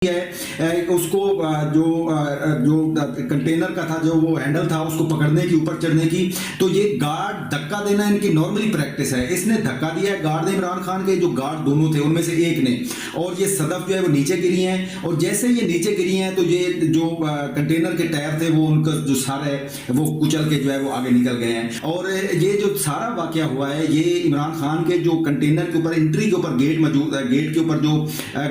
उसको जो कंटेनर का था, जो वो हैंडल था, उसको पकड़ने की, ऊपर चढ़ने की, तो ये गार्ड धक्का देना इनकी नॉर्मली प्रैक्टिस है। इसने धक्का दिया है गार्ड ने, इमरान खान के जो गार्ड दोनों थे उनमें से एक ने, और ये सदफ जो है वो नीचे गिरी हैं, और जैसे ये नीचे गिरी हैं तो ये जो कंटेनर के टायर थे वो उनका जो सारा है वो कुचल के जो है वो आगे निकल गए हैं। और ये जो सारा वाकया हुआ है ये इमरान खान के जो कंटेनर के ऊपर, एंट्री के ऊपर गेट मौजूद है, गेट के ऊपर जो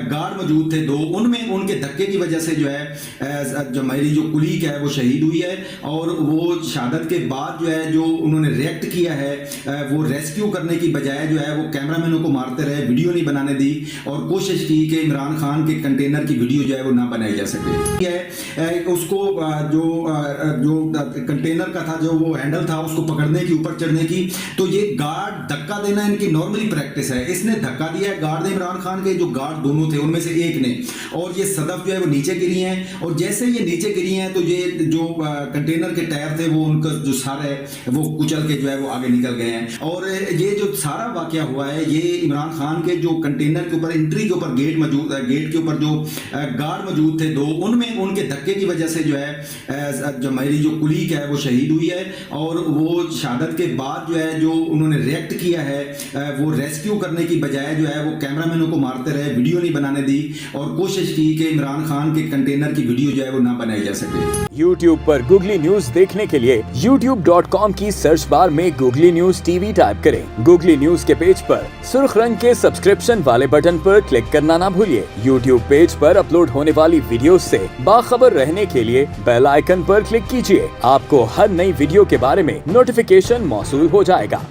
गार्ड मौजूद थे दो, उनमें उनके धक्के की वजह से जो है जो मेरी जो कुलीग है वो शहीद हुई है। और वो शहादत के बाद जो है जो उन्होंने रिएक्ट किया है, वो रेस्क्यू करने की बजाय जो है वो कैमरामैनों को मारते रहे, वीडियो नहीं बनाने दी, और कोशिश की कि इमरान खान के कंटेनर की वीडियो जो है वो ना बनाई जा सके। उसको जो कंटेनर का था, जो वो हैंडल था, उसको पकड़ने की, ऊपर चढ़ने की, तो ये गार्ड धक्का देना इनकी नॉर्मली प्रैक्टिस है। इसने धक्का दिया है गार्ड ने, इमरान खान के जो गार्ड दोनों थे उनमें से एक ने, और ये सदफ जो है वो नीचे गिरी हैं, और जैसे ये नीचे गिरी हैं तो ये जो कंटेनर के टायर थे वो उनका जो सारा है वो कुचल के जो है वो आगे निकल गए हैं। और ये जो सारा वाकया हुआ है ये इमरान खान के जो कंटेनर के ऊपर, एंट्री के ऊपर गेट मौजूद है, गेट के ऊपर जो गार्ड मौजूद थे दो, उनमें उनके धक्के की वजह से जो है जो मेरी जो कुलीग है वो शहीद हुई है। और वो शहादत के बाद जो है जो उन्होंने रिएक्ट किया है, वो रेस्क्यू करने की बजाय जो है वो कैमरामैनों को मारते रहे, वीडियो नहीं बनाने दी, और कोशिश की कि इमरान खान के कंटेनर की वीडियो जो है वो ना बनाई जा सके। YouTube पर गूगली न्यूज देखने के लिए youtube.com की सर्च बार में गूगली न्यूज टीवी टाइप करें। गूगली न्यूज के पेज पर सुर्ख रंग के सब्सक्रिप्शन वाले बटन पर क्लिक करना ना भूलिए। YouTube पेज पर अपलोड होने वाली वीडियो से बाखबर रहने के लिए बेल आइकन पर क्लिक कीजिए। आपको हर नई वीडियो के बारे में नोटिफिकेशन मौसूल हो जाएगा।